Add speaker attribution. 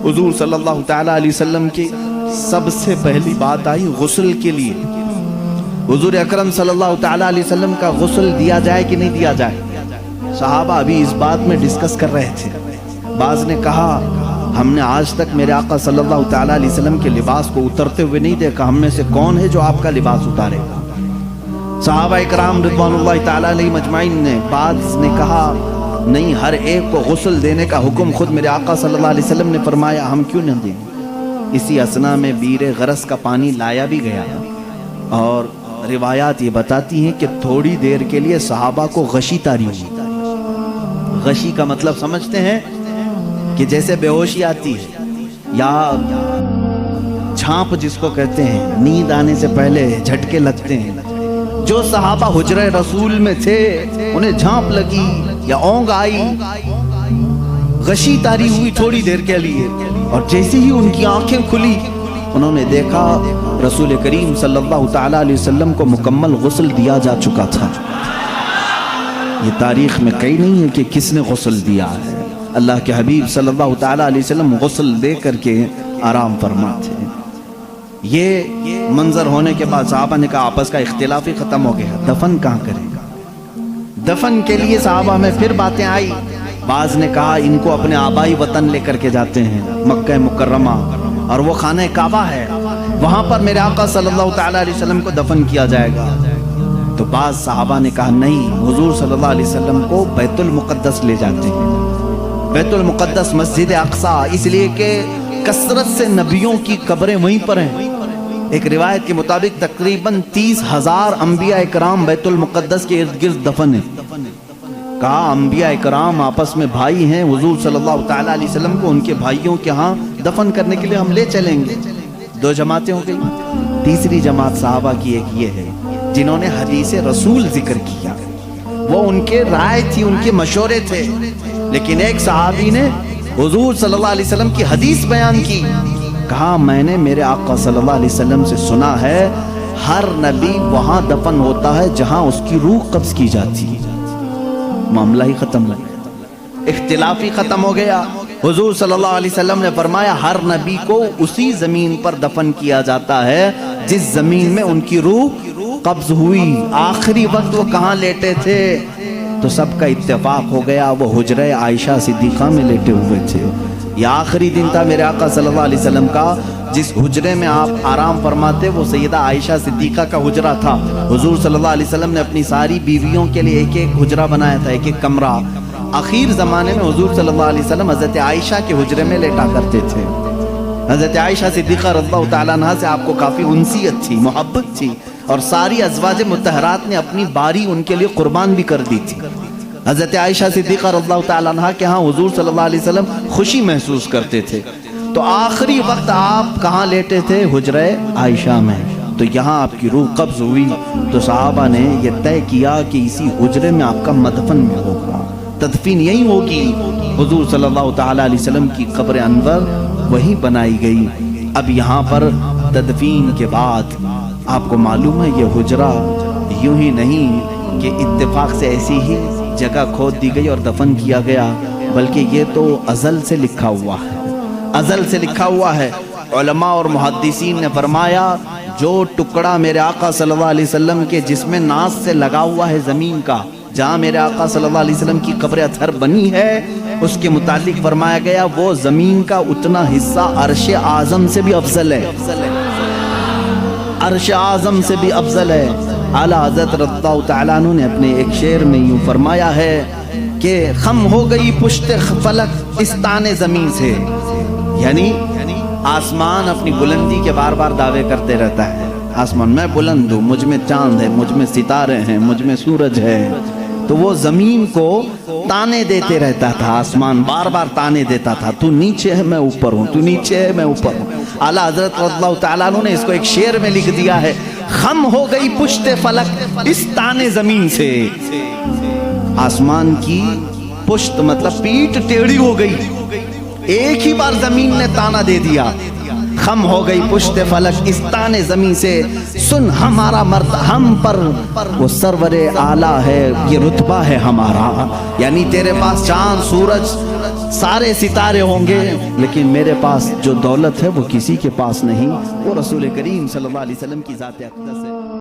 Speaker 1: حضور صلی اللہ تعالیٰ علیہ وسلم کی سب سے پہلی بات آئی غسل کے لیے. حضور اکرم صلی اللہ تعالیٰ علیہ وسلم کا غسل دیا جائے کہ نہیں دیا جائے. صحابہ ابھی اس بات میں ڈسکس کر رہے تھے. بعض نے کہا ہم نے آج تک میرے آقا صلی اللہ تعالیٰ علیہ وسلم کے لباس کو اترتے ہوئے نہیں دیکھا, ہم میں سے کون ہے جو آپ کا لباس اتارے گا. صحابہ اکرام رضوان اللہ تعالیٰ علیہ مجمعین نے. بعض نے کہا نہیں, ہر ایک کو غسل دینے کا حکم خود میرے آقا صلی اللہ علیہ وسلم نے فرمایا, ہم کیوں نہ دیں. اسی اثنا میں بیر غرس کا پانی لایا بھی گیا, اور روایات یہ بتاتی ہیں کہ تھوڑی دیر کے لیے صحابہ کو غشی طاری ہوئی. غشی کا مطلب سمجھتے ہیں کہ جیسے بے ہوشی آتی ہے یا جھانپ جس کو کہتے ہیں, نیند آنے سے پہلے جھٹکے لگتے ہیں. جو صحابہ حجرہ رسول میں تھے انہیں جھانپ لگی یا اونگ آئی, غشی طاری ہوئی تھوڑی دیر کے لیے, اور جیسے ہی ان کی آنکھیں کھلی انہوں نے دیکھا رسول کریم صلی اللہ تعالیٰ علیہ وسلم کو مکمل غسل دیا جا چکا تھا. یہ تاریخ میں کہیں نہیں ہے کہ کس نے غسل دیا ہے. اللہ کے حبیب صلی اللہ تعالیٰ علیہ وسلم غسل دے کر کے آرام فرماتے ہیں. یہ منظر ہونے کے بعد صحابہ نے کہا آپس کا اختلاف ہی ختم ہو گیا, دفن کہاں کریں گا. دفن کے لیے صحابہ میں پھر باتیں آئی. بعض نے کہا ان کو اپنے آبائی وطن لے کر کے جاتے ہیں مکہ مکرمہ, اور وہ خانہ کعبہ ہے, وہاں پر میرے آقا صلی اللہ تعالیٰ علیہ وسلم کو دفن کیا جائے گا. تو بعض صحابہ نے کہا نہیں, حضور صلی اللہ علیہ وسلم کو بیت المقدس لے جاتے ہیں. بیت المقدس مسجد اقصیٰ, اس لیے کہ کثرت سے نبیوں کی قبریں وہیں پر ہیں. ایک روایت کے مطابق تقریباً 30,000 انبیاء اکرام بیت المقدس کے ارد گرد دفن ہیں. کہا انبیاء اکرام آپس میں بھائی ہیں, حضور صلی اللہ تعالیٰ علیہ وسلم کو ان کے بھائیوں کے ہاں دفن کرنے کے لیے ہم لے چلیں گے. 2 جماعتیں ہو گئی. تیسری جماعت صحابہ کی ایک یہ ہے جنہوں نے حدیث رسول ذکر کیا. وہ ان کے رائے تھی, ان کے مشورے تھے, لیکن ایک صحابی نے حضور صلی اللہ علیہ وسلم کی حدیث بیان کی. کہا میں نے میرے آقا صلی اللہ علیہ وسلم سے سنا ہے ہر نبی وہاں دفن ہوتا ہے جہاں اس کی روح قبض کی جاتی ہے. معاملہ ہی ختم ہو گیا, اختلاف ہی ختم ہو گیا. حضور صلی اللہ علیہ وسلم نے فرمایا ہر نبی کو اسی زمین پر دفن کیا جاتا ہے جس زمین میں ان کی روح قبض ہوئی. آخری وقت وہ کہاں لیٹے تھے؟ تو سب کا اتفاق ہو گیا وہ حجرہ عائشہ صدیقہ میں لیٹے ہوئے تھے. یہ آخری دن تھا میرے آقا صلی اللہ علیہ وسلم کا, جس حجرے میں آپ آرام فرماتے وہ سیدہ عائشہ صدیقہ کا حجرہ تھا. حضور صلی اللہ علیہ وسلم نے اپنی ساری بیویوں کے لیے ایک ایک حجرہ بنایا تھا, ایک ایک کمرہ. آخر زمانے میں حضور صلی اللہ علیہ وسلم حضرت عائشہ کے حجرے میں لیٹا کرتے تھے. حضرت عائشہ صدیقہ رضی اللہ تعالیٰ عنہا سے آپ کو کافی انسیت تھی, محبت تھی, اور ساری ازواج مطہرات نے اپنی باری ان کے لیے قربان بھی کر دی تھی. حضرت عائشہ صدیقہ رضی اللہ تعالیٰ عنہا کے ہاں حضور صلی اللہ علیہ وسلم خوشی محسوس کرتے تھے. تو آخری وقت آپ کہاں لیٹے تھے؟ حجرہ عائشہ میں. تو یہاں آپ کی روح قبض ہوئی تو صحابہ نے یہ طے کیا کہ اسی حجرے میں آپ کا مدفن بھی ہوگا, تدفین یہی ہوگی. حضور صلی اللہ تعالیٰ علیہ وسلم کی قبر انور وہی بنائی گئی. اب یہاں پر تدفین کے بعد آپ کو معلوم ہے یہ حجرہ یوں ہی نہیں کہ اتفاق سے ایسی ہی جگہ کھود دی گئی اور دفن کیا گیا, بلکہ یہ تو ازل سے لکھا ہوا ہے, ازل سے لکھا ہوا ہے. علماء اور محدثین نے فرمایا جو ٹکڑا میرے آقا صلی اللہ علیہ وسلم کے جسم ناس سے لگا ہوا ہے زمین کا, جہاں میرے آقا صلی اللہ علیہ وسلم کی قبر اطہر بنی ہے, اس کے متعلق فرمایا گیا وہ زمین کا اتنا حصہ عرش اعظم سے بھی افضل ہے, عرش اعظم سے بھی افضل ہے. اعلیٰ حضرت رضی اللہ تعالیٰ عنہ نے اپنے ایک شعر میں یوں فرمایا ہے کہ خم ہو گئی پشت فلک اس تانے زمین سے. یعنی آسمان اپنی بلندی کے بار بار دعوے کرتے رہتا ہے, آسمان میں بلند ہوں, مجھ میں چاند ہے, مجھ میں ستارے ہیں, مجھ میں سورج ہے. تو وہ زمین کو تانے دیتے رہتا تھا, آسمان بار بار تانے دیتا تھا, تو نیچے ہے میں اوپر ہوں, تو نیچے ہے میں اوپر ہوں. اعلیٰ حضرت رضی اللہ تعالیٰ عنہ نے اس کو ایک شعر میں لکھ دیا ہے, خم ہو گئی پشت فلک اس تانے زمین سے. آسمان کی پشت مطلب پیٹ ٹیڑھی ہو گئی, ایک ہی بار زمین نے تانا دے دیا. خم ہو گئی پشت فلک اس تانے زمین سے, سن ہمارا مرد ہم پر وہ سرور اعلیٰ ہے, یہ رتبہ ہے ہمارا. یعنی تیرے پاس چاند سورج سارے ستارے ہوں گے لیکن میرے پاس جو دولت ہے وہ کسی کے پاس نہیں، وہ رسول کریم صلی اللہ علیہ وسلم کی ذات اقدس ہے۔